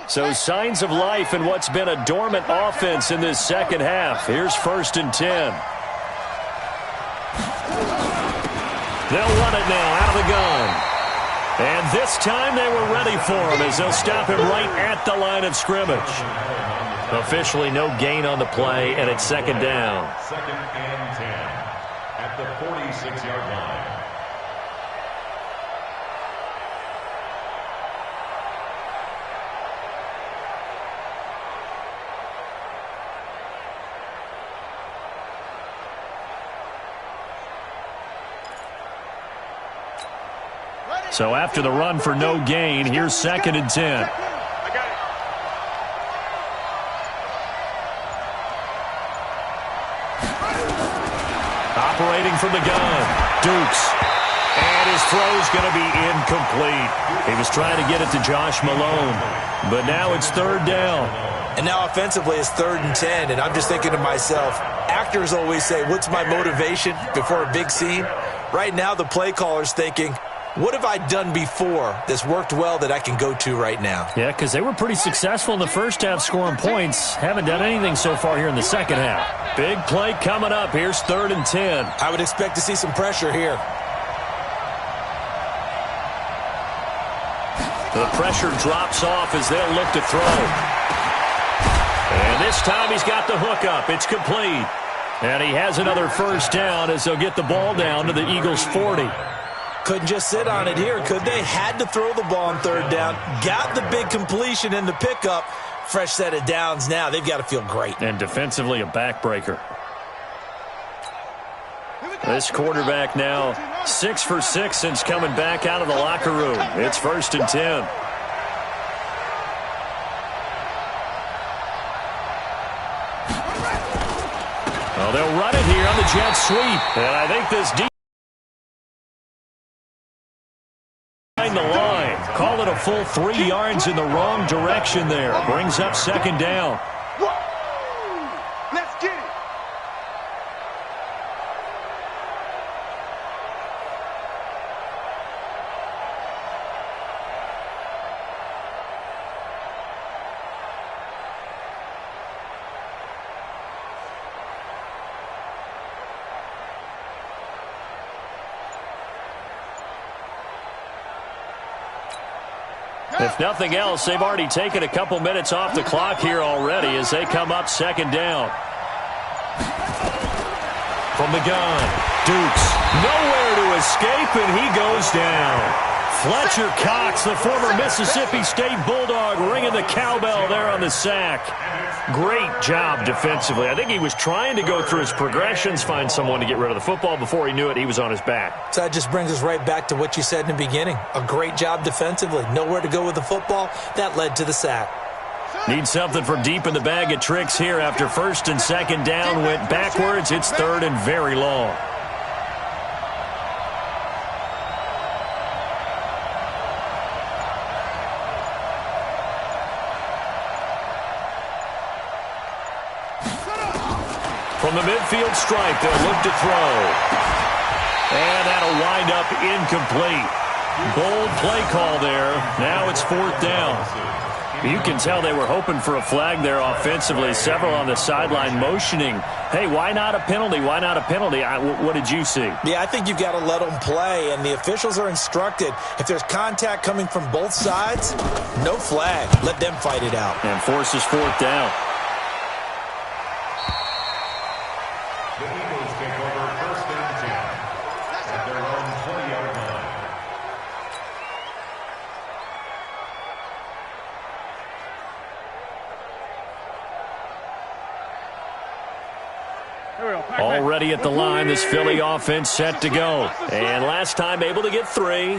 So signs of life in what's been a dormant offense in this second half. Here's 1st and 10. They'll run it now out of the gun. And this time they were ready for him as they'll stop him right at the line of scrimmage. Officially no gain on the play, and it's 2nd down. 2nd and 10 at the 46-yard line. So after the run for no gain, here's 2nd and 10. Operating from the gun, Dukes. And his throw's going to be incomplete. He was trying to get it to Josh Malone, but now it's 3rd down. And now offensively it's 3rd and 10, and I'm just thinking to myself, actors always say, what's my motivation before a big scene? Right now the play caller's thinking, what have I done before that's worked well that I can go to right now? Yeah, because they were pretty successful in the first half scoring points. Haven't done anything so far here in the second half. Big play coming up. Here's 3rd and 10. I would expect to see some pressure here. The pressure drops off as they'll look to throw. And this time he's got the hook up. It's complete. And he has another first down as they'll get the ball down to the Eagles' 40. Couldn't just sit on it here, could they? Had to throw the ball on 3rd down. Got the big completion in the pickup. Fresh set of downs now. They've got to feel great. And defensively a backbreaker. This quarterback now 6 for 6 since coming back out of the locker room. It's 1st and 10. 1 Well, they'll run it here on the jet sweep. And I think this deep behind the line. Call it a full 3 yards in the wrong direction there. Brings up second down. Let's get it. If nothing else, they've already taken a couple minutes off the clock here already as they come up second down. From the gun, Dukes, nowhere to escape, and he goes down. Fletcher Cox, the former Mississippi State Bulldog, ringing the cowbell there on the sack. Great job defensively. I think he was trying to go through his progressions, find someone to get rid of the football. Before he knew it, he was on his back. So that just brings us right back to what you said in the beginning. A great job defensively. Nowhere to go with the football. That led to the sack. Need something from deep in the bag of tricks here after first and second down went backwards. It's third and very long. From the midfield stripe, they'll look to throw. And that'll wind up incomplete. Bold play call there. Now it's fourth down. You can tell they were hoping for a flag there offensively. Several on the sideline motioning, hey, why not a penalty? Why not a penalty? What did you see? Yeah, I think you've got to let them play, and the officials are instructed. If there's contact coming from both sides, no flag. Let them fight it out. And forces fourth down. The Eagles take over first and 10 at their own 20-yard line. Already at the line, this Philly offense set to go. And last time able to get 3.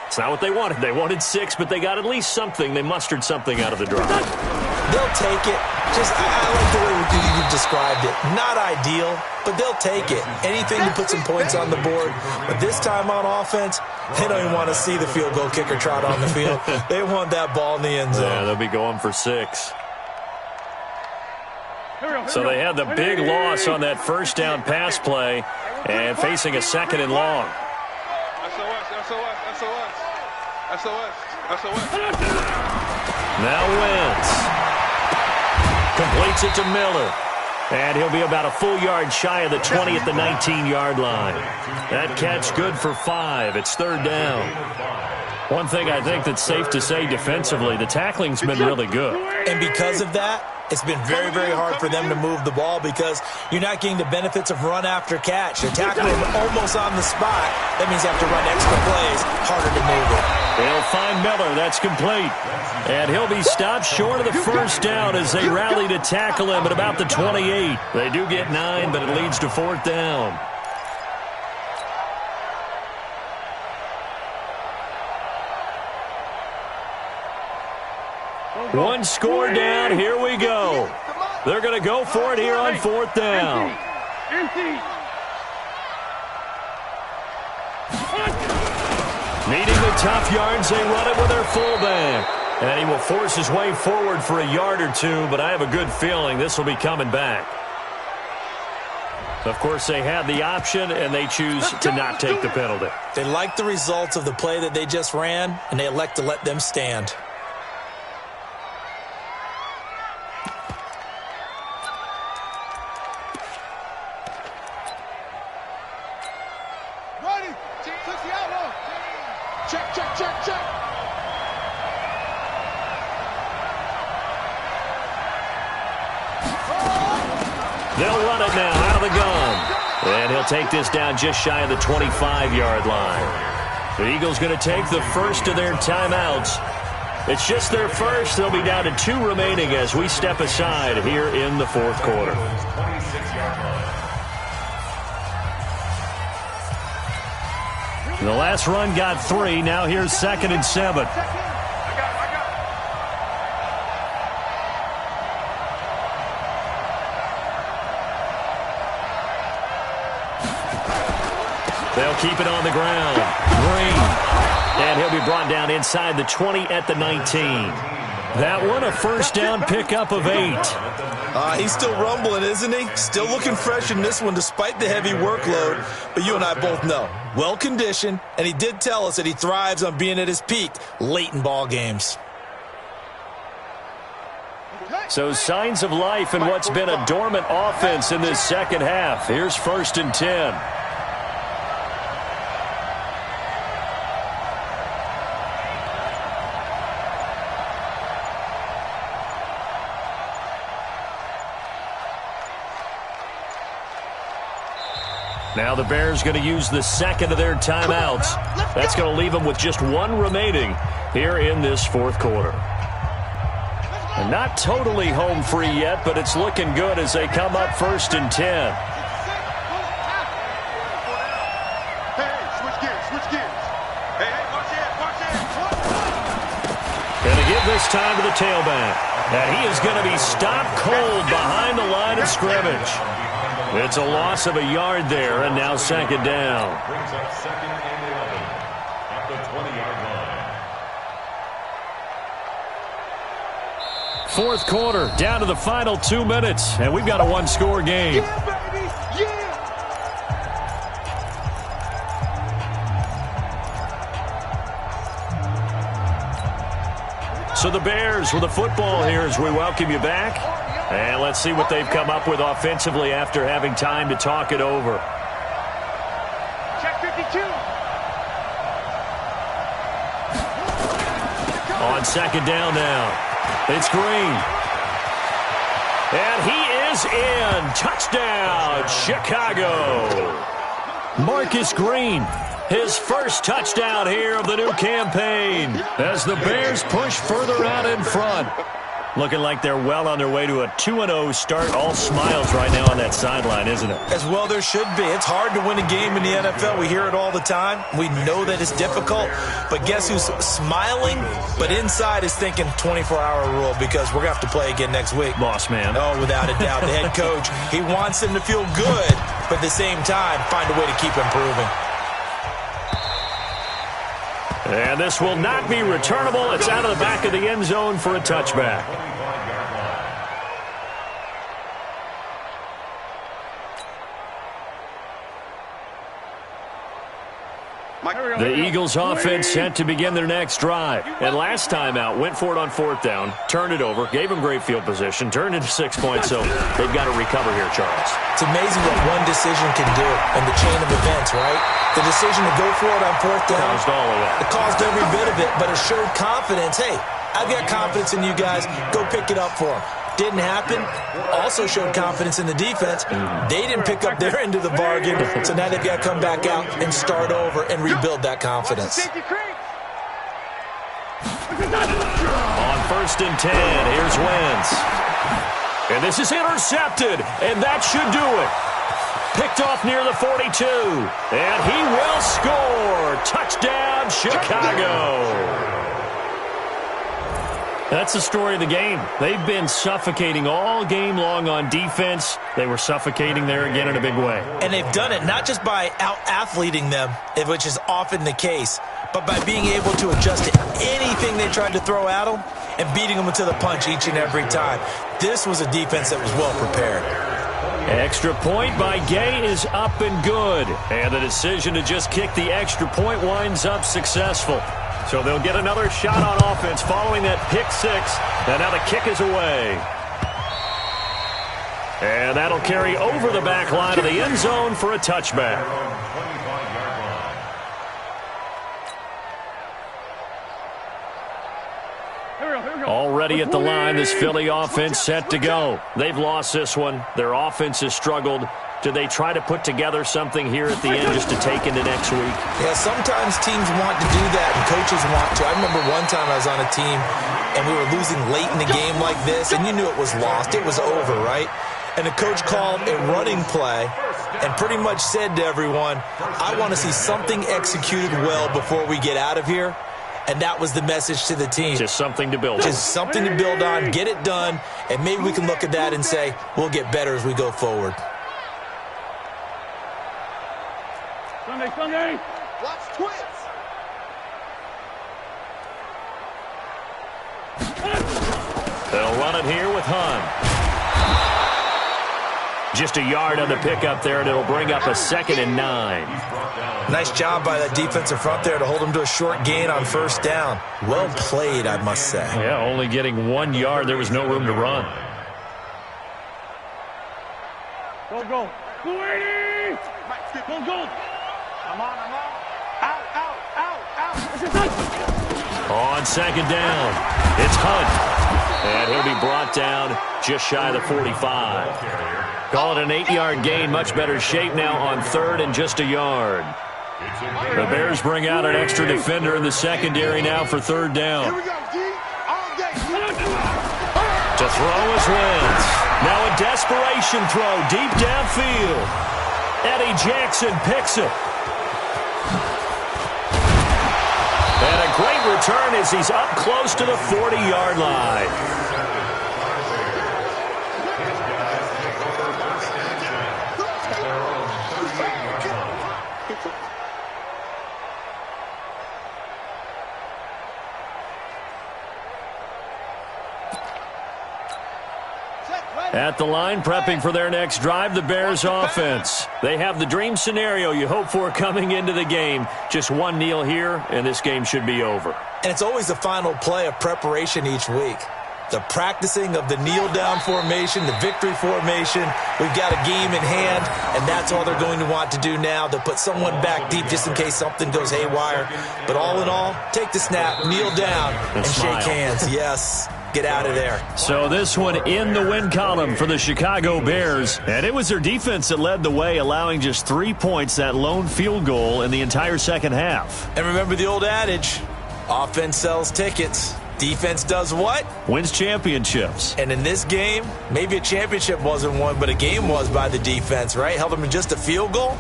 It's not what they wanted. They wanted 6, but they got at least something. They mustered something out of the drive. They'll take it. I like the way you described it. Not ideal, but they'll take it. Anything to put some points on the board. But this time on offense, they don't even want to see the field goal kicker trot on the field. They want that ball in the end zone. Yeah, they'll be going for 6. So they had the big loss on that first down pass play and facing a second and long. Now Wentz completes it to Miller. And he'll be about a full yard shy of the 20 at the 19-yard line. That catch good for 5. It's third down. One thing I think that's safe to say defensively, the tackling's been really good. And because of that, it's been very, very hard for them to move the ball because you're not getting the benefits of run after catch. They're tackling him almost on the spot. That means they have to run extra plays, harder to move it. They'll find Miller. That's complete. And he'll be stopped short of the first down as they rally to tackle him at about the 28. They do get 9, but it leads to fourth down. One score down. Here we go. They're going to go for it here on fourth down. Needing the tough yards, they run it with their fullback. And he will force his way forward for a yard or 2, but I have a good feeling this will be coming back. Of course, they had the option, and they choose to not take the penalty. They like the results of the play that they just ran, and they elect to let them stand. They'll run it now out of the gun. And he'll take this down just shy of the 25-yard line. The Eagles going to take the first of their timeouts. It's just their first. They'll be down to 2 remaining as we step aside here in the fourth quarter. The last run got 3. Now here's 2nd and 7. They'll keep it on the ground. Green. And he'll be brought down inside the 20 at the 19. That one, a first down pickup of 8. He's still rumbling, isn't he? Still looking fresh in this one despite the heavy workload. But you and I both know, well-conditioned, and he did tell us that he thrives on being at his peak late in ball games. So signs of life in what's been a dormant offense in this second half. Here's 1st and 10. Now the Bears going to use the second of their timeouts. That's going to leave them with just one remaining here in this fourth quarter. And not totally home free yet, but it's looking good as they come up 1st and 10. Hey, switch gears. Hey, watch it. Going to give this time to the tailback. And he is going to be stopped cold behind the line of scrimmage. It's a loss of a yard there, and now 2nd down. Brings up 2nd and 11 at the 20-yard line. Fourth quarter, down to the final 2 minutes, and we've got a one-score game. Yeah, baby. Yeah. So the Bears with the football here as we welcome you back. And let's see what they've come up with offensively after having time to talk it over. Check 52. On 2nd down now, it's Green. And he is in. Touchdown, Chicago. Marcus Green, his first touchdown here of the new campaign as the Bears push further out in front. Looking like they're well on their way to a 2-0 start. All smiles right now on that sideline, isn't it? As well there should be. It's hard to win a game in the NFL. We hear it all the time. We know that it's difficult. But guess who's smiling? But inside is thinking 24-hour rule because we're going to have to play again next week. Boss man. Oh, without a doubt. The head coach, he wants them to feel good, but at the same time, find a way to keep improving. And this will not be returnable. It's out of the back of the end zone for a touchback. The Eagles offense set to begin their next drive. And last time out, went for it on 4th down, turned it over, gave them great field position, turned into 6 points, so they've got to recover here, Charles. It's amazing what one decision can do in the chain of events, right? The decision to go for it on 4th down. Caused all of that. It caused every bit of it, but it showed confidence. Hey, I've got confidence in you guys. Go pick it up for them. Didn't happen. Also showed confidence in the defense. They didn't pick up their end of the bargain, so now they've got to come back out and start over and rebuild that confidence. On 1st and 10, here's Wentz. And this is intercepted, and that should do it. Picked off near the 42, and he will score. Touchdown, Chicago. That's the story of the game. They've been suffocating all game long on defense. They were suffocating there again in a big way. And they've done it not just by out-athleting them, which is often the case, but by being able to adjust to anything they tried to throw at them and beating them to the punch each and every time. This was a defense that was well prepared. Extra point by Gay is up and good. And the decision to just kick the extra point winds up successful. So they'll get another shot on offense following that pick 6. And now the kick is away. And that'll carry over the back line of the end zone for a touchback. Already at the line, this Philly offense set to go. They've lost this one. Their offense has struggled. Do they try to put together something here at the end just to take into next week? Yeah, sometimes teams want to do that and coaches want to. I remember one time I was on a team and we were losing late in the game like this, and you knew it was lost. It was over, right? And the coach called a running play and pretty much said to everyone, I want to see something executed well before we get out of here. And that was the message to the team. Just something to build on. Just something to build on, get it done, and maybe we can look at that and say, we'll get better as we go forward. Sunday. Watch twins. They'll run it here with Hunt. Just a yard on the pickup there, and it'll bring up a 2nd and 9. Nice job by that defensive front there to hold him to a short gain on first down. Well played, I must say. Yeah, only getting 1 yard. There was no room to run. Go, go. 280. Go, go. I'm on. Out. This is Hunt. On 2nd down, it's Hunt. And he'll be brought down just shy of the 45. Call it an 8-yard gain. Much better shape now on 3rd and just a yard. The Bears bring out an extra defender in the secondary now for 3rd down. Here we go, D. All day. To throw is Wentz. Now a desperation throw deep downfield. Eddie Jackson picks it. And a great return as he's up close to the 40-yard line. At the line, prepping for their next drive, the Bears offense. They have the dream scenario you hope for coming into the game. Just one kneel here, and this game should be over. And it's always the final play of preparation each week. The practicing of the kneel-down formation, the victory formation. We've got a game in hand, and that's all they're going to want to do now. They'll put someone back deep just in case something goes haywire. But all in all, take the snap, kneel down, and shake hands. Yes. Get out of there. So this one in the win column for the Chicago Bears. And it was their defense that led the way, allowing just 3 points, that lone field goal in the entire second half. And remember the old adage, offense sells tickets. Defense does what? Wins championships. And in this game, maybe a championship wasn't won, but a game was by the defense, right? Held them to just a field goal.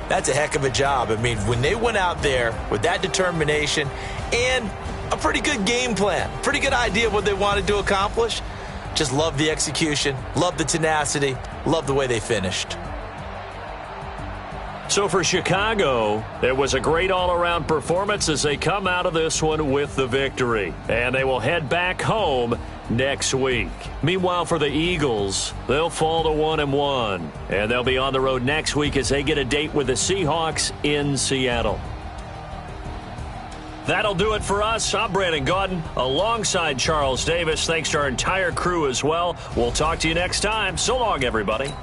That's a heck of a job. I mean, when they went out there with that determination and a pretty good game plan, pretty good idea of what they wanted to accomplish. Just love the execution, love the tenacity, love the way they finished. So for Chicago, it was a great all-around performance as they come out of this one with the victory. And they will head back home next week. Meanwhile, for the Eagles, they'll fall to 1-1. And they'll be on the road next week as they get a date with the Seahawks in Seattle. That'll do it for us. I'm Brandon Gaudin alongside Charles Davis. Thanks to our entire crew as well. We'll talk to you next time. So long, everybody.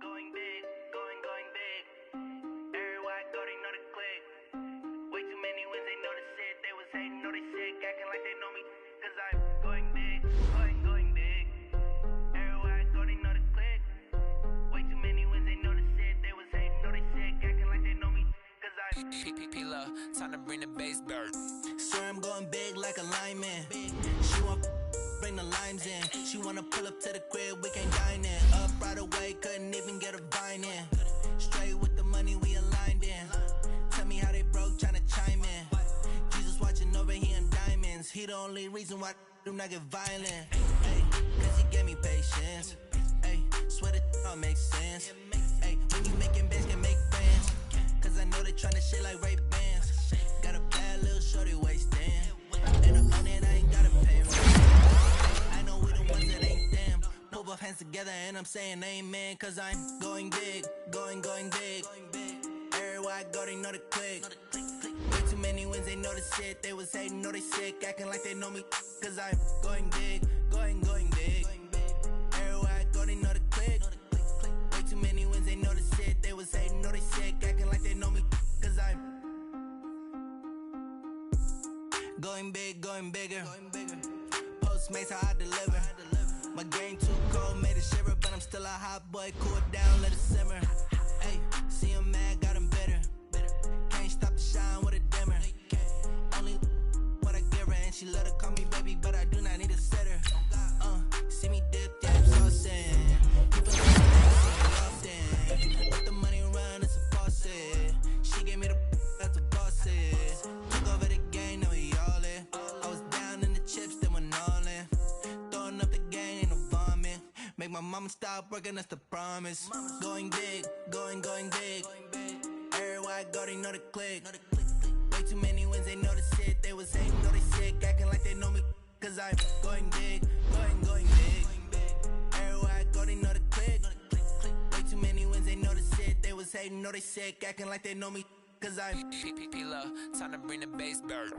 Going big, going big. Everybody already know the click. Way too many wins, they know the shit. They was hating, know they sick, acting like they know me. Cause I'm going big, going big. Everybody already know the click. Way too many wins, they know the shit. They was hating, know they sick, acting like they know me. Cause I'm P-P-P-Love, time to bring the bass bird. Swear I'm going big like a lineman. She want bring the limes in. She wanna pull up to the crib, we can't dine in. Up right away, couldn't even get a vine in. Straight with the money we aligned in. Tell me how they broke, tryna chime in. Jesus watching over here in diamonds. He the only reason why I do not get violent. Ay, cause he gave me patience. Ay, swear that all makes sense. Ay, when you making bands, can make friends. Cause I know they tryna shit like Ray Bans. Got a bad little shorty wasting. And I'm on it, I ain't gotta pay rent. I know we the ones that ain't them. Pull both hands together and I'm saying amen. Cause I'm going big, going big. Everywhere I go, they know the click. Way too many wins, they know the shit. They was hating, know they sick, acting like they know me. Cause I'm going big, going big. Everywhere I go, they know the click. Way too many wins, they know the shit. They was hating, know they sick, acting like they know me. Cause I'm going big, going bigger. Postmates how I deliver. My game too cold, made it shiver, but I'm still a hot boy. Cool it down, let it simmer. Hey, see him mad, got him bitter. Can't stop the shine with a dimmer. Only what I give her, and she let her call me baby, but I do not need a sitter. See me dip, yeah, I'm saucing. People often. Let the money run, it's a faucet. She gave me the that's a boss it. Took over the game, now we all in. I was down in the chips, then went all in. Throwing up the game, ain't no vomit. I'ma stop working, that's the promise. Going big, going big. Everywhere I go, they know the click. Way too many wins, they know the shit. They was hating, know they sick, acting like they know me. Cause I'm going big, going big. Everywhere I go, they know the click. Way too many wins, they know the shit. They was hating, know they sick, acting like they know me. Cause I'm P-P-P-Love, time to bring the bass bird.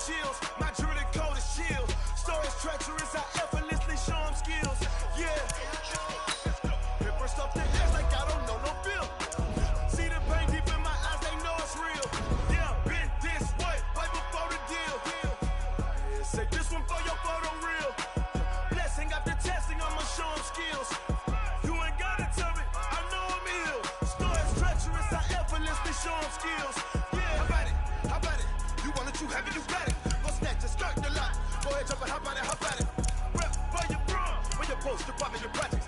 Chills. My jewelry code is chill. Storage treacherous, I effortlessly show them skills. Yeah. Paper stuff the edge like I don't know no bill. See the pain deep in my eyes, they know it's real. Yeah, been this way before the deal. Yeah, say this one for your photo real. Blessing after testing, I'ma show them skills. You ain't gotta tell me, I know I'm ill. Storage treacherous, I effortlessly show them skills. Yeah, how about it? You want it, you have it, you got it. Go snatch it, skirt the lot. Go ahead, jump it, hop on it, hop at it. Rep where you from, where you post, you poppin' your projects.